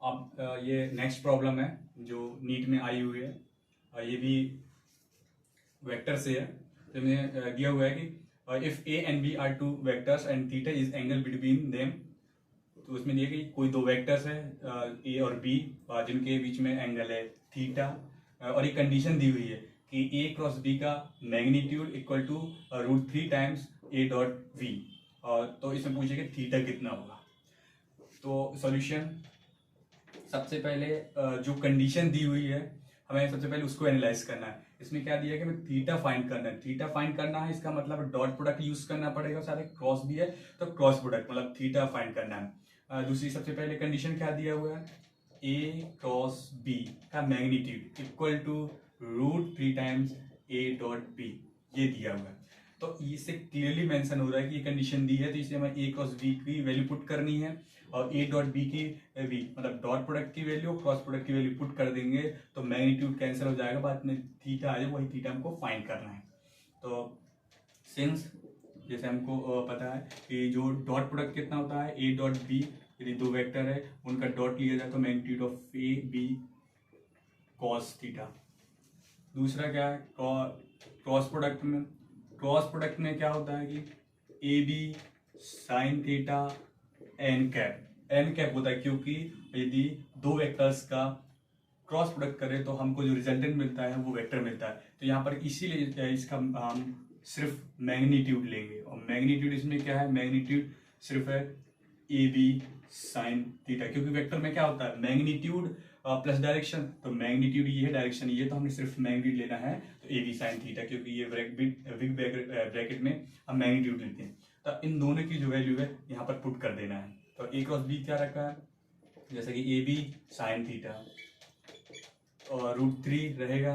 अब ये next problem है जो नीट में आई हुई है। ये भी वेक्टर से है। तो इन्हें दिया हुआ है कि if A and B are two vectors and theta is angle between them. तो उसमें दिया कि कोई दो वेक्टर्स है ए और बी जिनके बीच में एंगल है थीटा, और एक कंडीशन दी हुई है कि ए क्रॉस बी का magnitude equal to √3 times A dot V. तो इसमें पूछे कि थीटा कितना होगा। तो सॉल्यूशन, सबसे पहले जो कंडीशन दी हुई है हमें सबसे पहले उसको एनालाइज करना है। इसमें क्या दिया है कि हमें थीटा फाइंड करना है। थीटा फाइंड करना है इसका मतलब डॉट प्रोडक्ट यूज करना पड़ेगा। सारे क्रॉस भी है तो क्रॉस प्रोडक्ट मतलब थीटा फाइंड करना है। दूसरी सबसे पहले कंडीशन क्या दिया हुआ है, ए क्रॉस बी का magnitude equal to √3 times A dot B, ये दिया हुआ है। तो इससे क्लियरली मेंशन हो रहा है कि ये कंडीशन दी है तो इसे हमें ए क्रॉस बी की वैल्यू पुट करनी है और ए डॉट बी की बी मतलब डॉट प्रोडक्ट की वैल्यू क्रॉस प्रोडक्ट की वैल्यू पुट कर देंगे तो मैग्नीट्यूड कैंसिल हो जाएगा, बाद में थीटा आ जाए, वही थीटा हमको फाइंड करना है। तो सिंस जैसे हमको पता है कि जो डॉट प्रोडक्ट कितना होता है ए डॉट बी, यदि दो वेक्टर है उनका डॉट लिया जाए तो magnitude of A B cos theta. दूसरा क्या है क्रॉस प्रोडक्ट में क्या होता है कि A B sine theta N cap होता है, क्योंकि यदि दो वेक्टर्स का क्रॉस प्रोडक्ट करें तो हमको जो रिजल्टेंट मिलता है वो वेक्टर मिलता है। तो यहाँ पर इसीलिए इसका हम सिर्फ मैग्नीट्यूड लेंगे और मैग्नीट्यूड इसमें क्या है, मैग्नीट्यूड सिर्फ है ए बी साइन थीटा, क्योंकि वेक्टर में क्या होता है मैग्नीट्यूड प्लस डायरेक्शन। तो मैग्नीट्यूड ये है, डायरेक्शन ये, तो हमें सिर्फ मैग्नीट्यूड लेना है तो ए बी साइन थीटा, क्योंकि ये बिग ब्रैकेट में हम मैग्नीट्यूड लेते हैं। तो इन दोनों की जो वैल्यू है यहाँ पर पुट कर देना है। तो ए क्रॉस बी क्या रखा है, जैसे कि ए बी साइन थीटा और √3 रहेगा।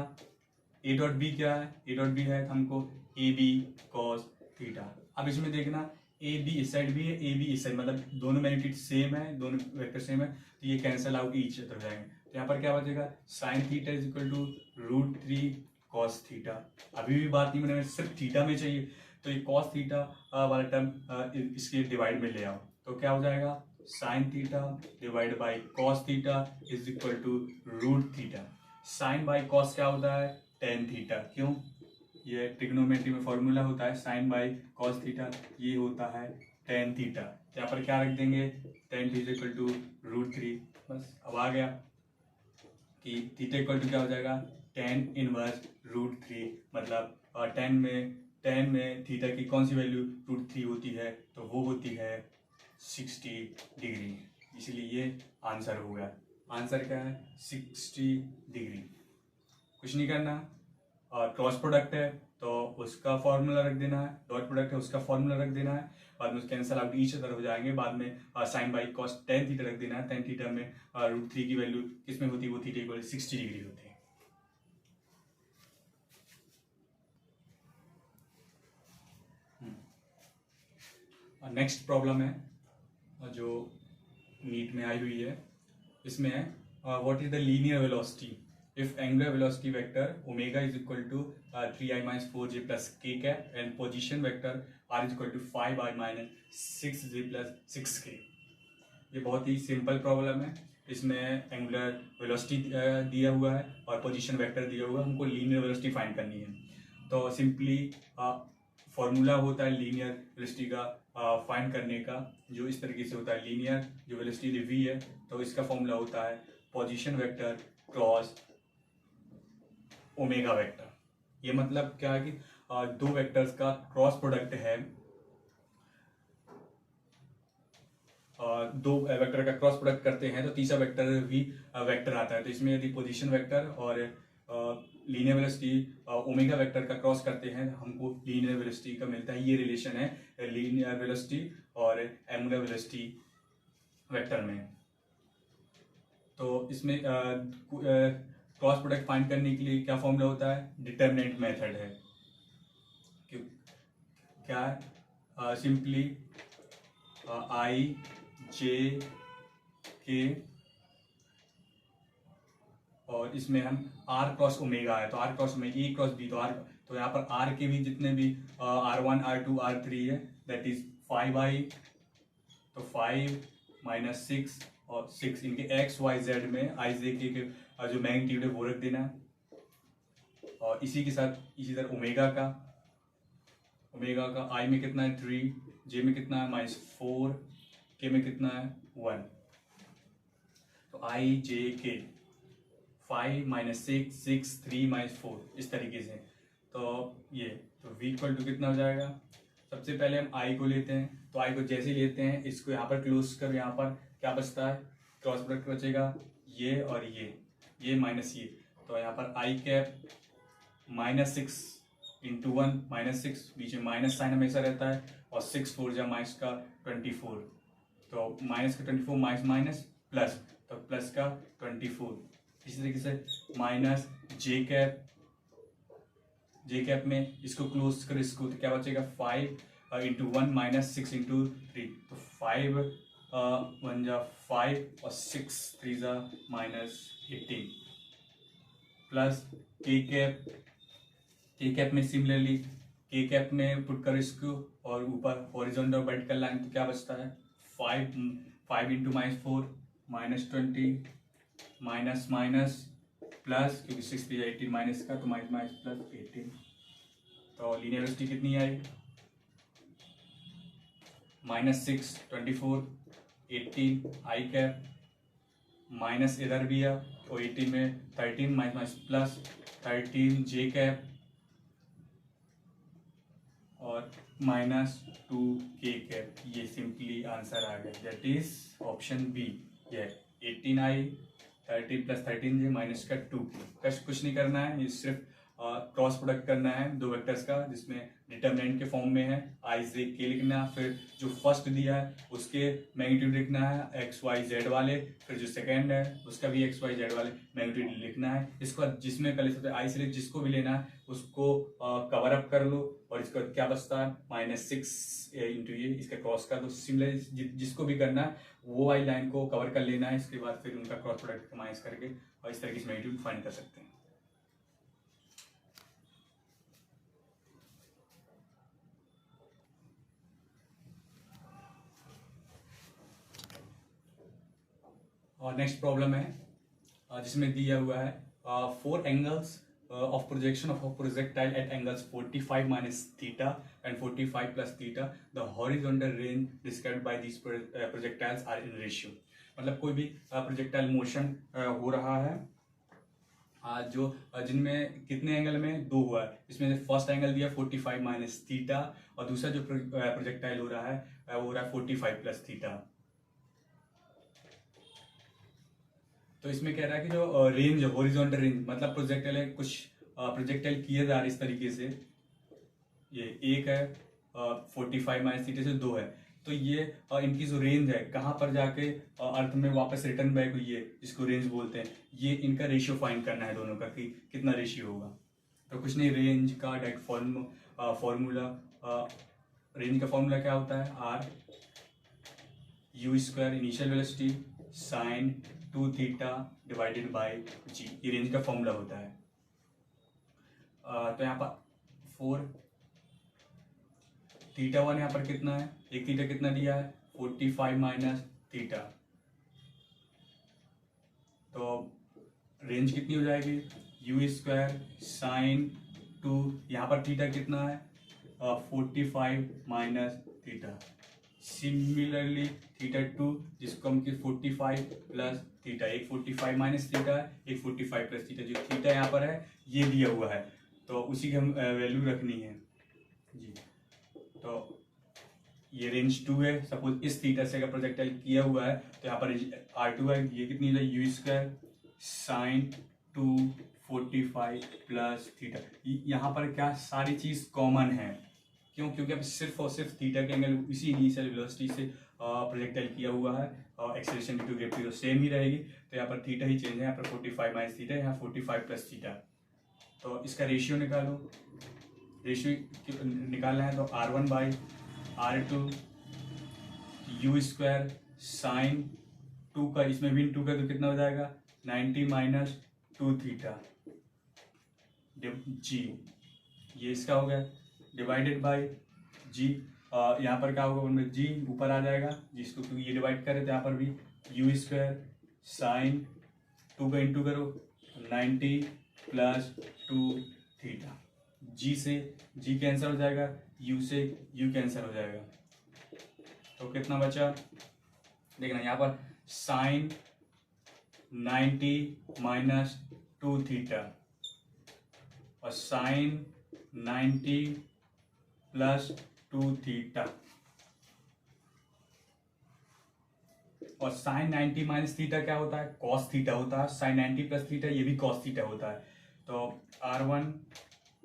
ए डॉट बी क्या है, ए डॉट बी है हमको ए बी कॉस थीटा। अब इसमें देखना ए बी इस साइड भी है, ए बी इस साइड, मतलब दोनों मैग्नीट्यूड सेम है, दोनों वेक्टर सेम है, तो ये कैंसिल आउट ईच अदर हो जाएंगे। तो यहाँ पर क्या बचेगा, sine theta is equal to √3 cos theta. अभी भी बात नहीं बने, सिर्फ थीटा में चाहिए तो ये कॉस थीटा वाला टर्म इसके डिवाइड में ले आओ तो क्या हो जाएगा, sine theta divide by cos theta is equal to √थीटा। साइन बाई कॉस क्या होता है, टेन थीटा। क्यों, ये ट्रिग्नोमेट्री में फॉर्मूला होता है साइन बाई कॉस थीटा, ये होता है टेन थीटा। यहाँ पर क्या रख देंगे, टेन इज इक्वल टू √3। बस अब आ गया कि थीटा इक्वल टू क्या हो जाएगा, टेन इनवर्स √3, मतलब टेन में थीटा की कौन सी वैल्यू √3 होती है, तो वो होती है 60 डिग्री। इसलिए ये आंसर हो गया। आंसर क्या है, 60 डिग्री। कुछ नहीं करना, और क्रॉस प्रोडक्ट है तो उसका फॉर्मूला रख देना है, डॉट प्रोडक्ट है उसका फॉर्मूला रख देना है, बाद में कैंसिल आउट ईच अदर हो जाएंगे। बाद में sine by cos tan theta रख देना है। टेन थीटा में √3 की वैल्यू किसमें होती है, वो थीटा इक्वल 60 डिग्री होती है। नेक्स्ट प्रॉब्लम है जो नीट में आई हुई है। इसमें है what is the linear velocity if angular velocity vector omega is equal to 3i minus 4j plus k cap and position vector r is equal to 5i minus 6j plus 6k। ये बहुत ही simple problem है। इसमें angular velocity दिया हुआ है और position vector दिया हुआ है, हमको लीनियर वेलोसिटी फाइंड करनी है। तो सिंपली फॉर्मूला होता है लीनियर वेलोसिटी का फाइंड करने का, जो इस तरीके से होता है। लीनियर जो वेलोसिटी v है तो इसका फॉर्मूला होता है position vector cross omega vector. ये मतलब क्या है कि दो वेक्टर्स का क्रॉस प्रोडक्ट है, दो वेक्टर का क्रॉस प्रोडक्ट करते हैं तो तीसरा वेक्टर भी वेक्टर आता है। तो इसमें यदि पोजीशन वेक्टर और लीनियर वेलोसिटी ओमेगा वेक्टर का क्रॉस करते हैं हमको लीनियर वेलोसिटी का मिलता है। ये रिलेशन है लीनियर वेलोसिटी और एंगुलर वेलोसिटी वेक्टर में। तो इसमें क्रॉस प्रोडक्ट फाइंड करने के लिए क्या फॉर्मूला होता है, डिटरमिनेंट मेथड है। क्या है, सिंपली आई जे के, और इसमें हम आर क्रॉस ओमेगा है तो आर क्रॉस में ए क्रॉस बी, तो यहाँ पर आर के भी जितने भी R1 R2 R3 है दैट इज 5i, तो 5 - 6 और 6 इनके एक्स वाई जेड में आई जे के जो मैग्नीट्यूड है वो रख देना है। और इसी के साथ इसी तरह ओमेगा का आई में कितना है 3, जे में कितना है -4, के में कितना है 1। तो आई जे के 5 -6 6 3 -4 इस तरीके से। तो ये तो v इक्वल टू कितना हो जाएगा। सबसे पहले हम i को लेते हैं, तो i को जैसे ही लेते हैं इसको यहाँ पर क्लोज कर, यहाँ पर क्या बचता है, क्रॉस प्रोडक्ट बचेगा ये और ये माइनस ये। तो यहाँ पर i कैप -6 इंटू 1 -6, बीच में माइनस साइन हमेशा रहता है, और 6 4 जा माइनस का 24, तो माइनस का 24 माइनस माइनस प्लस, तो प्लस का 24। इसी तरीके से माइनस जे कैप में इसको क्लोज कर, इसको तो क्या बचेगा 5 इंटू 1 -6 इंटू 3, तो 5 1 जा 5 और 6 3 जा -18, प्लस के कैप में सिमिलरली के कैप में पुट कर इसको, और ऊपर हॉरिजॉन्टल वर्टिकल लाइन, तो क्या बचता है 5 इंटू -4 -20 माइनस माइनस प्लस, क्योंकि 6 3 18 माइनस का, तो माइनस प्लस 18। तो लीनियर वेलोसिटी कितनी आई -6 24 18 आई कैप, माइनस इधर भी है तो 18 में 13 माइनस प्लस 13 जे कैप, और -2 के कैप। ये सिंपली आंसर आ गया, दैट इज ऑप्शन बी। ये 18i 13 + 13j माइनस का 2k। कष्ट कुछ नहीं करना है, ये सिर्फ क्रॉस प्रोडक्ट करना है दो वेक्टर्स का, जिसमें डिटरमिनेंट के फॉर्म में है i j k लिखना, फिर जो फर्स्ट दिया है उसके मैग्नीट्यूड लिखना है x y z वाले, फिर जो सेकंड है उसका भी x y z वाले मैग्नीट्यूड लिखना है। इसके बाद जिसमें पहले सबसे i से जिसको भी लेना है उसको कवर अप कर लो, और इसका क्या बचता है -6 इंटू ये इसका क्रॉस का। तो सिमिलर जिसको भी करना है वो वाली लाइन को कवर कर लेना है, इसके बाद फिर उनका क्रॉस प्रोडक्ट माइनस करके और इस तरीके से मैग्नीट्यूड फाइंड कर सकते हैं। और नेक्स्ट प्रॉब्लम है जिसमें दिया हुआ है 4 angles of projection of a projectile at angles 45 minus theta and 45 plus theta. The horizontal range described by these projectiles are in ratio. मतलब कोई भी प्रोजेक्टाइल मोशन हो रहा है जो जिनमें कितने एंगल में 2 हुआ है। इसमें से फर्स्ट एंगल दिया 45 माइनस थीटा, और दूसरा जो प्रोजेक्टाइल हो रहा है वो हो रहा है 45 प्लस थीटा। तो इसमें कह रहा है कि जो रेंज हॉरिजॉन्टल रेंज, मतलब प्रोजेक्टाइल है, कुछ प्रोजेक्टाइल किए जा रहे इस तरीके से, ये एक है 45 माइनस थीटा से 2 है, तो ये इनकी जो रेंज है कहाँ पर जाके अर्थ में वापस रिटर्न बैक हुई है, जिसको रेंज बोलते हैं, ये इनका रेशियो फाइंड करना है दोनों का कि कितना रेशियो होगा। तो कुछ नहीं, रेंज का डायरेक्ट फॉर्मूला, रेंज का फॉर्मूला क्या होता है, R u square initial velocity sine 2 theta divided by g, ये रेंज का फॉर्मूला होता है। तो यहाँ पर 4 थीटा 1 यहाँ पर कितना है, एक थीटा कितना दिया है 45 माइनस थीटा, तो रेंज कितनी हो जाएगी यू स्क्वायर साइन 2, यहाँ पर थीटा कितना है 45 माइनस थीटा। सिमिलरली थीटा 2 जिसको हम 45 प्लस थीटा, एक 45 माइनस थीटा एक 45 प्लस थीटा, जो थीटा यहाँ पर है ये दिया हुआ है तो उसी की हम वैल्यू रखनी है जी। तो ये रेंज 2 है, सपोज इस थीटा से अगर प्रोजेक्टाइल किया हुआ है तो यहाँ पर R2 है, ये कितनी है you square sine 2 45 plus theta. यहाँ पर क्या सारी चीज़ कॉमन है, क्यों, क्योंकि अब सिर्फ और सिर्फ थीटा के एंगल इसी इनिशियल वेलोसिटी से प्रोजेक्टाइल किया हुआ है, और एक्सेलरेशन ड्यू टू ग्रेविटी तो सेम ही रहेगी, तो यहाँ पर थीटा ही चेंज है, यहाँ पर 45 माइनस थीटा, यहाँ 45 प्लस थीटा। तो इसका रेशियो निकालो, रेशियो निकालना है तो R1 by R2 you square sine 2 का, इसमें भी 2 का तो कितना हो जाएगा 90 माइनस 2 थीटा जी, ये इसका हो गया डिवाइडेड बाय जी। यहाँ पर क्या होगा उनमें जी ऊपर आ जाएगा जिसको, क्योंकि ये डिवाइड करें तो यहाँ पर भी यू स्क्वायर साइन 2 का इंटू करो 90 प्लस 2 थीटा। जी से जी कैंसिल हो जाएगा, यू से यू कैंसिल हो जाएगा, तो कितना बचा देखना यहाँ पर साइन 90 माइनस 2 थीटा और साइन 90 प्लस 2 थीटा और साइन 90 माइनस थीटा क्या होता है, कॉस थीटा होता है। साइन 90 प्लस थीटा ये भी कॉस थीटा होता है। तो R1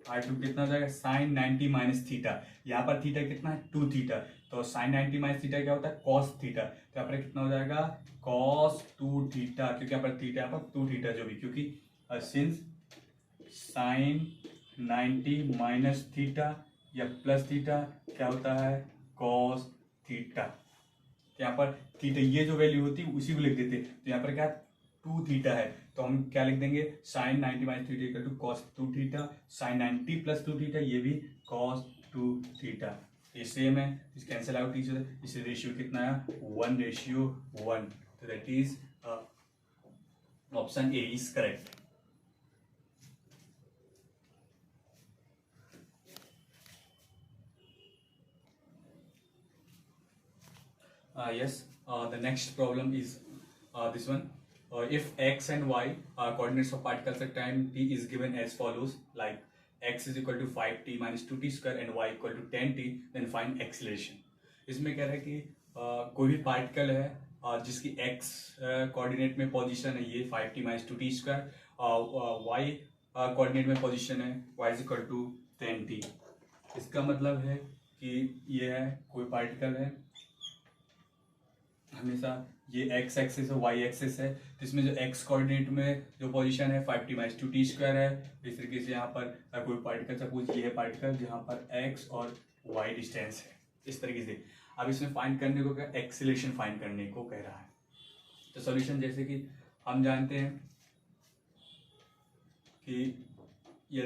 R2 कितना हो जाएगा, साइन 90 माइनस थीटा, यहाँ पर थीटा कितना है 2 थीटा, तो साइन 90 माइनस थीटा क्या होता है कॉस थीटा, तो यहाँ पर कितना हो जाएगा कॉस 2 थीटा, क्योंकि यहाँ पर थीटा यहाँ पर 2 थीटा जो भी, क्योंकि सिंस साइन 90 माइनस थीटा या प्लस थीटा क्या होता है कॉस थीटा। यहाँ पर थीटा ये जो वैल्यू होती है उसी को लिख देते, तो यहाँ पर क्या 2 थीटा है, तो हम क्या लिख देंगे sine 90 minus theta equal to cos 2 theta, sine 90 plus 2 theta ये भी कॉस 2 थीटा। ये सेम है, इस कैंसिल आउट ईच अदर, इससे रेशियो कितना है 1:1, तो that is option A is correct. Yes, the next problem is this one. If x and y are coordinates of particles at time t is given as follows, like x is equal to 5t minus 2t square and y equal to 10t, then find acceleration. इसमें कह रहा है कि कोई भी particle है जिसकी x coordinate में पोजीशन है ये 5t minus 2t square, y coordinate में पोजीशन है y is equal to 10t। इसका मतलब है कि ये है कोई पार्टिकल है, हमेशा ये x एक्सिस है y एक्सिस है, तो इसमें जो x कोऑर्डिनेट में जो पोजीशन है 5t माइनस 2t स्क्वायर है। इस तरीके से यहाँ पर कोई पार्टिकल, सपोज ये है पार्टिकल जहाँ पर x और y डिस्टेंस है, इस तरीके से। अब इसमें फाइंड करने को क्या, एक्सीलरेशन फाइंड करने को कह रहा है। तो सॉल्यूशन जैसे कि हम जानते हैं कि ये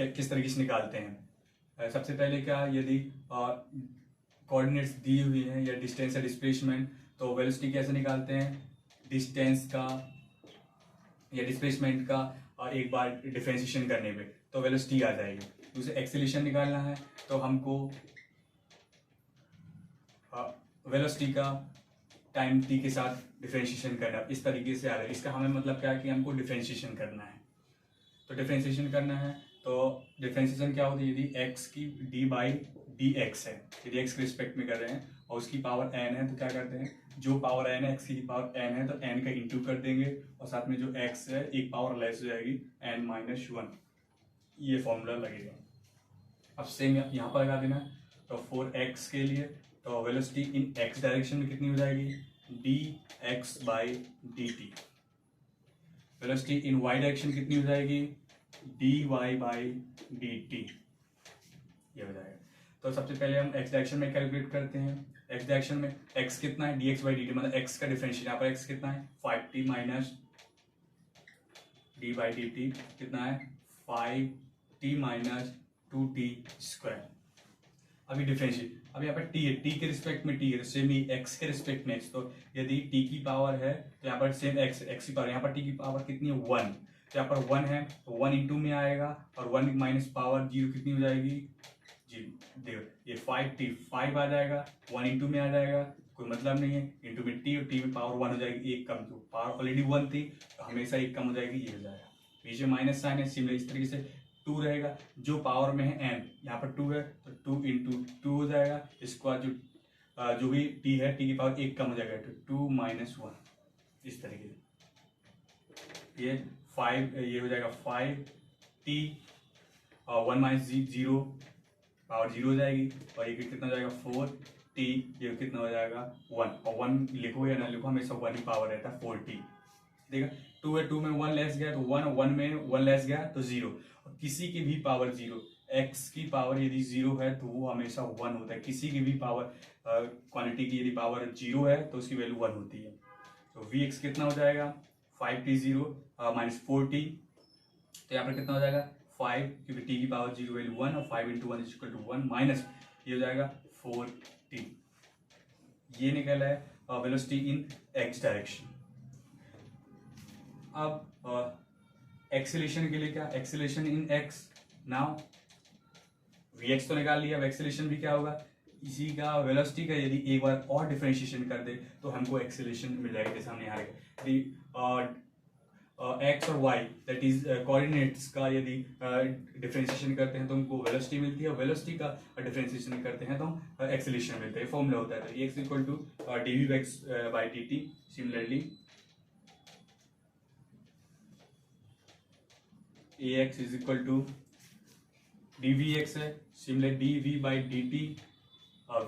किस तरीके से निकालते हैं। सबसे पहले क्या, यदि कोऑर्डिनेट्स दी हुई हैं या डिस्टेंस या डिस्प्लेसमेंट, तो वेलोसिटी कैसे निकालते हैं, डिस्टेंस का या डिस्प्लेसमेंट का और एक बार डिफरेंशिएशन करने पे तो वेलोसिटी आ जाएगी। दूसरे एक्सीलरेशन निकालना है तो हमको वेलोसिटी का टाइम t के साथ डिफरेंशिएशन करना, इस तरीके से आ रहा है। इसका हमें मतलब क्या है कि हमको डिफरेंशिएशन करना है, तो डिफरेंशिएशन करना है तो डिफरेंशिएशन क्या होती है, यदि x की d/dx है, यदि x के रिस्पेक्ट में कर रहे हैं और उसकी पावर n है, तो क्या करते हैं जो पावर n है, x की पावर n है तो n का इंटू कर देंगे और साथ में जो x है एक पावर लेस हो जाएगी n-1, ये फॉर्मूला लगेगा। अब सेम यहाँ पर लगा देना, तो 4x के लिए तो वेलोसिटी इन x डायरेक्शन में कितनी हो जाएगी dx/dt, वेलोसिटी इन y डायरेक्शन कितनी हो जाएगी dy/dt, ये हो जाएगा। तो सबसे पहले हम x डायरेक्शन में कैलकुलेट करते हैं। x डायरेक्शन में x कितना है dx/dt, मतलब x का डिफरेंशियल, यहाँ पर x कितना है 5t माइनस d/dt कितना है 5t माइनस 2t स्क्वायर। अभी डिफरेंशियल, अब यहाँ पर t है, t के रिस्पेक्ट में t है, सेम ही x के रिस्पेक्ट में x, तो यदि t की पावर है तो यहाँ पर सेम x की पावर, यहाँ पर t की पावर कितनी है 1, तो यहाँ पर 1 है तो 1 इंटू में आएगा और 1 माइनस पावर 0 कितनी हो जाएगी जी, देखो ये 5 आ जाएगा, 1 इंटू में आ जाएगा, कोई मतलब नहीं है, इंटू में t और t में पावर 1 हो जाएगी, एक कम, तो पावर ऑलरेडी 1 थी तो हमेशा एक कम हो जाएगी, ये हो जाएगा। पीछे माइनस साइन है, सिमिलर इस तरीके से 2 रहेगा, जो पावर में है n, यहाँ पर 2 है तो 2 इंटू 2 हो जाएगा, इसके बाद जो भी t है t की पावर एक कम हो जाएगा तो 2 माइनस 1, इस तरीके से ये 5, ये हो जाएगा 5t और 1 माइनस 0 पावर 0 हो जाएगी और ये कितना हो जाएगा 4t, ये कितना हो जाएगा 1, और 1 लिखो या ना लिखो हमेशा 1 ही पावर रहता है 4t। देखा 2 है, 2 में 1 लेस गया तो 1, 1 में 1 लेस गया तो 0, और किसी की भी पावर 0, x की पावर यदि 0 है तो वो हमेशा 1 होता है, किसी की भी पावर क्वांटिटी की यदि पावर 0 है तो उसकी वैल्यू 1 होती है। तो vx कितना हो जाएगा 5t0 माइनस 4t, तो यहाँ पर कितना हो जाएगा 5, क्योंकि t की पावर 0 वैल्यू 1 और 5 इंटू 1 इक्वल टू 1 माइनस ये हो जाएगा 4t, ये निकला है वेलोसिटी इन एक्स डायरेक्शन। अब एक्सीलरेशन के लिए क्या, acceleration in X, now V X तो निकाल लिया, अब एक्सीलरेशन भी क्या होगा, इसी का वेलोसिटी का यदि एक बार और डिफरेंशिएशन कर दे तो हमको एक्सीलरेशन मिल जाएगा। जैसे हमने यहाँ लिखा एक्स और वाई दैट इज कोऑर्डिनेट्स का यदि डिफरेंशिएशन करते हैं तो हमको वेलोसिटी मिलती है, वेलोसिटी का डिफरेंशिएशन करते हैं तो एक्सीलरेशन मिलता है। फॉर्मूला होता है तो x equal to d x by D t. Similarly a x is equal to d v x है, similar d we by D t.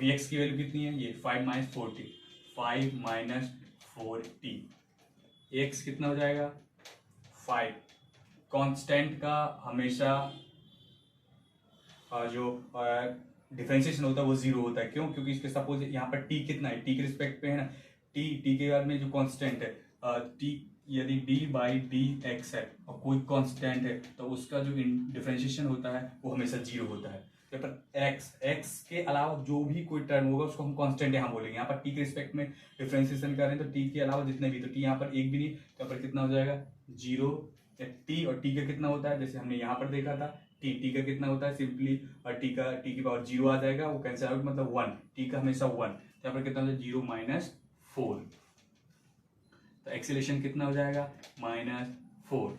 V x की वैल्यू कितनी है, ये 5 minus 4t, 5 minus 4t। X कितना हो जाएगा 5। Constant का हमेशा जो डिफरेंशिएशन होता है वो 0 होता है। क्यों, क्योंकि इसके सपोज यहाँ पर t कितना है, t के रिस्पेक्ट पे है ना, t के बाद में जो कांस्टेंट है t, यदि d बाई डी एक्स है और कोई कांस्टेंट है तो उसका जो डिफरेंशिएशन होता है वो हमेशा 0 होता है। यहाँ पर x के अलावा जो भी कोई टर्म होगा उसको हम कांस्टेंट यहाँ बोलेंगे। यहाँ पर t के रिस्पेक्ट में डिफरेंशिएशन कर रहे हैं तो t के अलावा जितने भी, तो t यहाँ पर एक भी नहीं, तो यहाँ पर कितना हो जाएगा 0। t और t का कितना होता है, जैसे हमने यहाँ पर देखा था t का कितना होता है, सिंपली t की पावर 0 आ जाएगा, वो कैंसिल आउट, मतलब 1, t का हमेशा 1। यहाँ पर कितना हो जाएगा 0 माइनस 4, तो एक्सीलरेशन कितना हो जाएगा -4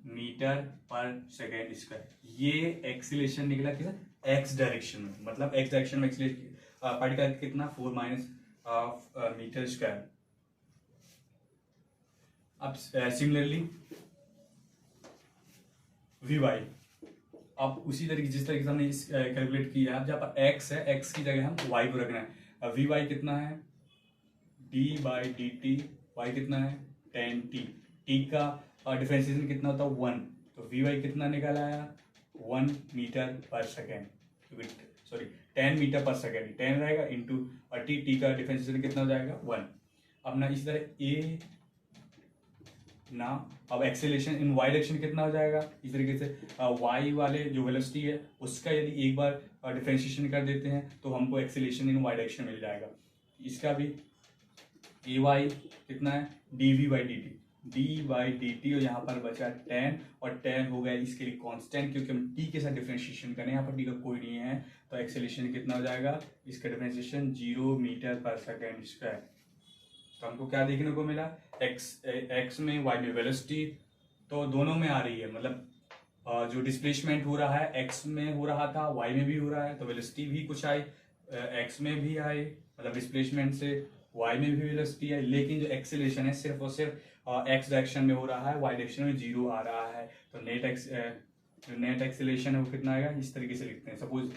मीटर पर सेकेंड स्क्वायर। ये एक्सीलरेशन निकला किस एक्स डायरेक्शन में, मतलब एक्स डायरेक्शन में एक्सीलरेशन पार्टिकल कितना 4 माइनस मीटर स्क्वायर। अब सिमिलरली वी वाई, अब उसी तरीके जिस तरीके से हमने कैलकुलेट किया, अब जहाँ पर एक्स है एक्स की जगह हम वाई को रखना है। वी वाई कितना है d by D T, Y कितना है 10t, t का डिफरेंशिएशन कितना होता है 1, तो वी वाई कितना निकाला आया 1 मीटर पर सेकेंड, क्योंकि सॉरी 10 मीटर पर सेकेंड 10 रहेगा इंटू t का डिफरेंशिएशन कितना हो जाएगा 1। अब ना इसी तरह a ना, अब एक्सेलरेशन इन वाई डायरेक्शन कितना हो जाएगा, इस तरीके से वाई वाले जो वेलोसिटी है उसका यदि एक बार डिफरेंशिएशन कर देते हैं तो हमको एक्सेलरेशन इन वाई डायरेक्शन मिल जाएगा। इसका भी ए वाई कितना है D we by D T, D by D T, और यहाँ पर बचा 10, और 10 हो गया इसके लिए कांस्टेंट, क्योंकि हम टी के साथ डिफरेंशिएशन करें, यहाँ पर टी का कोई नहीं है, तो एक्सेलरेशन कितना हो जाएगा, इसका डिफरेंशिएशन 0 मीटर पर सेकेंड स्क्वायर। तो हमको क्या देखने को मिला, एक्स में वाई में वेलोसिटी तो दोनों में आ रही है, मतलब जो डिस्प्लेसमेंट हो रहा है एक्स में हो रहा था वाई में भी हो रहा है, तो वेलोसिटी भी कुछ आई एक्स में भी आई, मतलब डिस्प्लेसमेंट से वाई में भी वेलोसिटी है, लेकिन जो एक्सेलरेशन है सिर्फ और सिर्फ एक्स डायरेक्शन में हो रहा है, वाई डायरेक्शन में 0 आ रहा है। तो नेट एक्सेलरेशन है वो कितना आएगा, इस तरीके से लिखते हैं। सपोज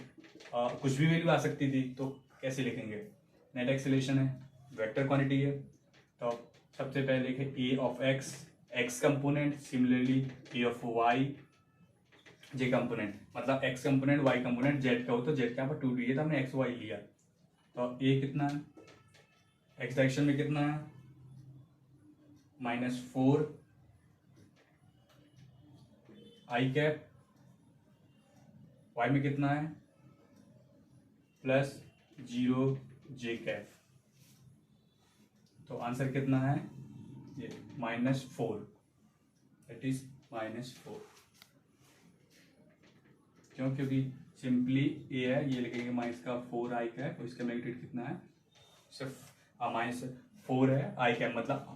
कुछ भी वैल्यू आ सकती थी तो कैसे लिखेंगे, नेट एक्सेलरेशन है वेक्टर क्वांटिटी है, तो सबसे पहले लिखे a of x component, similarly a of y j component, मतलब x component y component z का हो तो जेड का यहाँ पर 2 दिया था हमने एक्स वाई लिया, तो ए कितना है एक्स डायरेक्शन में कितना है -4 आई कैप, वाई में कितना है +0 जे कैप, तो आंसर कितना है ये -4, दैट इज -4। क्यों, क्योंकि सिंपली ए है, ये लिखेंगे -4 आई कैप, और इसका मैग्नीट्यूड कितना है सिर्फ -4 है आई कैप, मतलब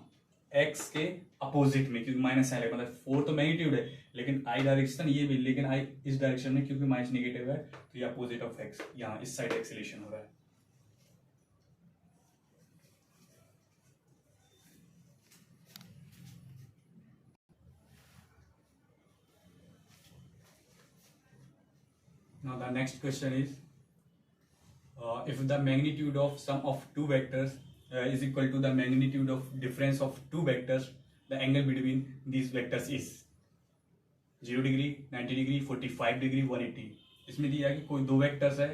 एक्स के अपोजिट में, क्योंकि माइनस है, मतलब 4 तो मैग्नीट्यूड है लेकिन आई डायरेक्शन ये भी, लेकिन आई इस डायरेक्शन में क्योंकि माइनस नेगेटिव है तो ये अपोजिट ऑफ एक्स, यहाँ इस साइड एक्सेलरेशन हो रहा है। Now the next question is, if the magnitude of sum of two vectors is equal to the magnitude of difference of two vectors, the angle between these vectors is 0 degree, 90 degree, 45 degree, 180। इसमें दिया है कि कोई दो vectors है,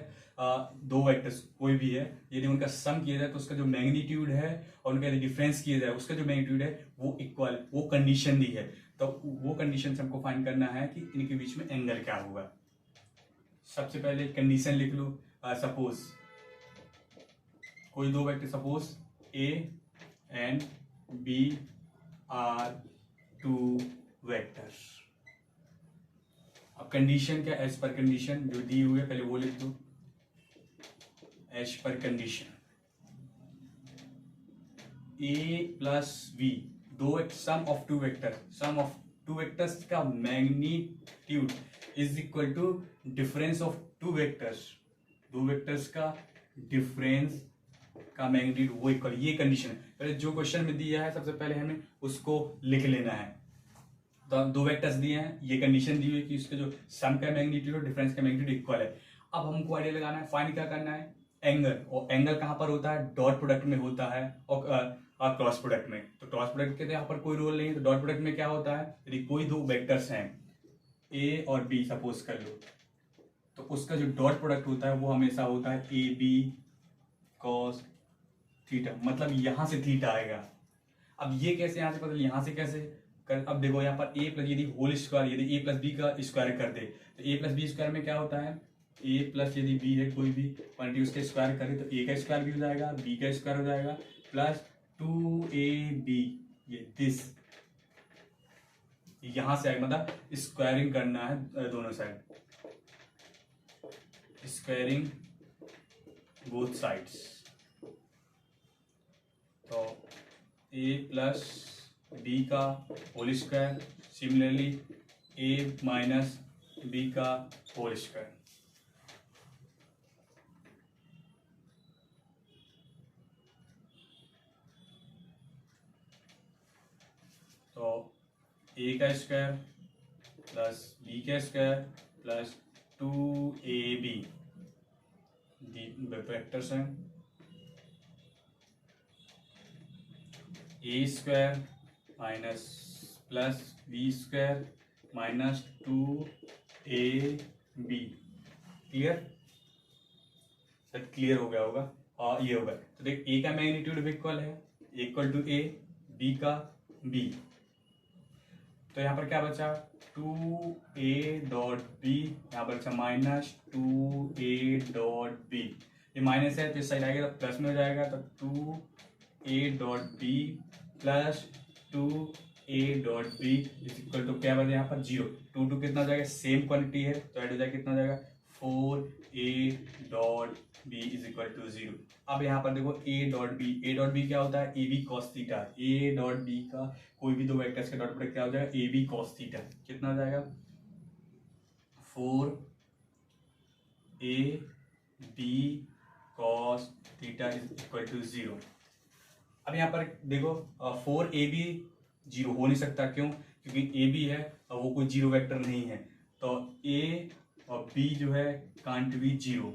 दो vectors कोई भी है, यदि उनका सम किया जाए तो उसका जो मैग्नीट्यूड है और उनका यदि डिफरेंस किया जाए उसका जो मैग्नीट्यूड है वो इक्वल, वो कंडीशन दी है, तो वो कंडीशन से हमको फाइंड करना है कि इनके बीच में एंगल क्या होगा। सबसे पहले कंडीशन लिख लो, सपोज कोई दो vector, suppose A and B are two vectors. अब कंडीशन क्या, एज पर कंडीशन जो दी हुई है पहले वो लिख दो, एज पर कंडीशन ए प्लस बी, दो sum of two vector, sum of two vectors का magnitude is equal to difference of two vectors, दो वेक्टर्स का डिफरेंस का मैग्नीट्यूड वो इक्वल, ये कंडीशन है। पहले जो क्वेश्चन में दिया है सबसे पहले हमें उसको लिख लेना है। तो दो वेक्टर्स दिए हैं, ये कंडीशन दी हुई है कि उसके जो सम का मैग्नीट्यूड और डिफरेंस का मैग्नीट्यूड इक्वल है। अब हमको आइडिया लगाना है, फाइंड क्या करना है, एंगल, और एंगल कहाँ पर होता है, डॉट प्रोडक्ट में होता है और क्रॉस प्रोडक्ट में। तो क्रॉस प्रोडक्ट के यहाँ पर कोई रोल नहीं है, तो डॉट प्रोडक्ट में क्या होता है, यदि कोई दो वेक्टर्स हैं ए और बी सपोज कर लो, तो उसका जो डॉट प्रोडक्ट होता है वो हमेशा होता है ए बी कॉस थीटा, मतलब यहां से थीटा आएगा। अब ये कैसे यहाँ से पता, यहाँ से कैसे कर, अब देखो यहाँ पर ए प्लस, यदि होल स्क्वायर, यदि ए प्लस बी का स्क्वायर कर दे तो ए प्लस बी स्क्वायर में क्या होता है, ए प्लस यदि बी है कोई भी क्वांटिटी उसके स्क्वायर करे तो ए का स्क्वायर भी हो जाएगा, बी का स्क्वायर हो जाएगा, प्लस 2ab, ये दिस यहां से आएगा, मतलब स्क्वायरिंग करना है दोनों साइड, स्क्वायरिंग बोथ साइड्स। तो a प्लस बी का whole square, similarly a minus B का होल स्क्वायर। तो a का स्क्वायर प्लस b का स्क्वायर प्लस 2ab, वेक्टर्स हैं, a square minus plus b square minus 2ab, clear, सब clear हो गया होगा। और ये होगा, तो देख a का मैग्नीट्यूड भी इक्वल है, इक्वल टू a, b का b, तो यहाँ पर क्या बचा 2a डॉट बी, यहाँ पर बचा माइनस 2a डॉट बी, ये माइनस है तो इस साइड आएगा तो प्लस में हो जाएगा, तो 2a dot B plus 2a dot B is equal to क्या बचा यहाँ पर 0, 2 कितना हो जाएगा, सेम क्वांटिटी है तो ऐड हो जाएगा, कितना हो जाएगा 4a dot B is equal to 0। अब यहाँ पर देखो a डॉट बी क्या होता है, A B cos theta, a dot B का कोई भी दो वेक्टर्स का डॉट प्रोडक्ट क्या हो जाएगा, ए बी कॉस थीटा, कितना हो जाएगा 4a B cos theta is equal to 0। अब यहाँ पर देखो 4ab 0 हो नहीं सकता, क्यों, क्योंकि a b है और वो कोई जीरो वेक्टर नहीं है, तो a और b जो है कांट बी 0,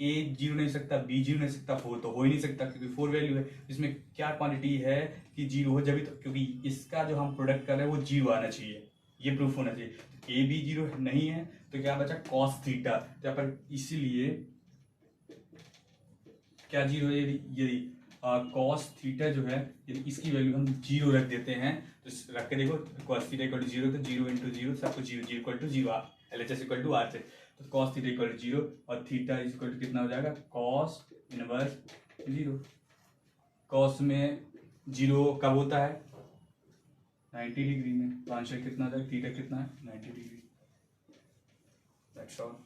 a 0 नहीं सकता, b 0 नहीं सकता, 4 तो हो ही नहीं सकता क्योंकि 4 वैल्यू है। इसमें क्या क्वांटिटी है कि 0 हो, जब तो, क्योंकि इसका जो हम प्रोडक्ट कर रहे हैं वो 0 आना चाहिए, ये प्रूफ होना चाहिए। a b 0 नहीं है तो क्या बचा कॉस थीटा, तो यहाँ पर इसीलिए क्या 0 है, यदि कॉस थीटा जो है यदि इसकी वैल्यू हम 0 रख देते हैं तो रख के देखो कॉस थीटा इक्वल टू 0, तो 0 इंटू 0 सब कुछ 0 equal to 0, LHS equal to R से, तो कॉस थीटा इक्वल टू 0 और थीटा इक्वल टू कितना हो जाएगा कॉस इनवर्स 0। कॉस में 0 कब होता है 90 डिग्री में, तो आंसर कितना हो जाएगा, थीटा कितना है 90 डिग्री। That's all.